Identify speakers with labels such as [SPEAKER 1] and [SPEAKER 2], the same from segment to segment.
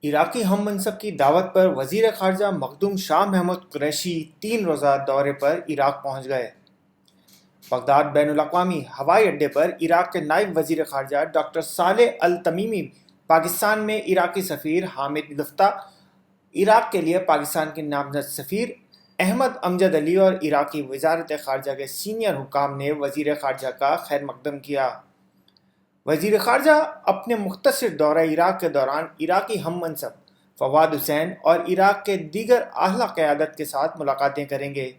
[SPEAKER 1] عراقی ہم منصب کی دعوت پر وزیر خارجہ مخدوم شاہ محمود قریشی 3 روزہ دورے پر عراق پہنچ گئے۔ بغداد بین الاقوامی ہوائی اڈے پر عراق کے نائب وزیر خارجہ ڈاکٹر صالح التمیمی، پاکستان میں عراقی سفیر حامد لفتہ، عراق کے لیے پاکستان کے نامزد سفیر احمد امجد علی اور عراقی وزارت خارجہ کے سینئر حکام نے وزیر خارجہ کا خیر مقدم کیا۔ وزیر خارجہ اپنے مختصر دورہ عراق کے دوران عراقی ہم منصب فواد حسین اور عراق کے دیگر اعلیٰ قیادت کے ساتھ ملاقاتیں کریں گے۔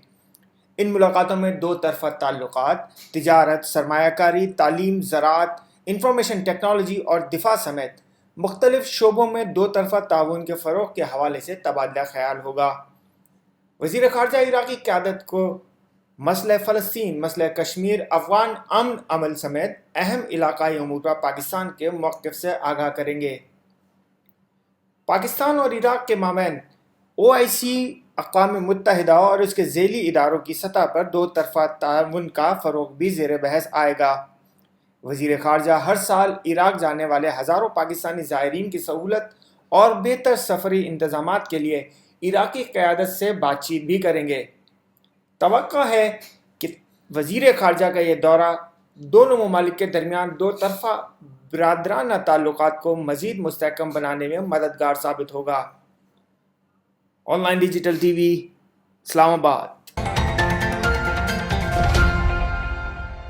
[SPEAKER 1] ان ملاقاتوں میں دو طرفہ تعلقات، تجارت، سرمایہ کاری، تعلیم، زراعت، انفارمیشن ٹیکنالوجی اور دفاع سمیت مختلف شعبوں میں دو طرفہ تعاون کے فروغ کے حوالے سے تبادلہ خیال ہوگا۔ وزیر خارجہ عراقی قیادت کو مسئلہ فلسطین، مسئلہ کشمیر، افغان امن عمل سمیت اہم علاقائی امور پر پاکستان کے موقف سے آگاہ کریں گے۔ پاکستان اور عراق کے مابین OIC، اقوام متحدہ اور اس کے ذیلی اداروں کی سطح پر دو طرفہ تعاون کا فروغ بھی زیر بحث آئے گا۔ وزیر خارجہ ہر سال عراق جانے والے ہزاروں پاکستانی زائرین کی سہولت اور بہتر سفری انتظامات کے لیے عراقی قیادت سے بات چیت بھی کریں گے۔ توقع ہے کہ وزیر خارجہ کا یہ دورہ دونوں ممالک کے درمیان دو طرفہ برادرانہ تعلقات کو مزید مستحکم بنانے میں مددگار ثابت ہوگا۔ Online digital T V, اسلام آباد۔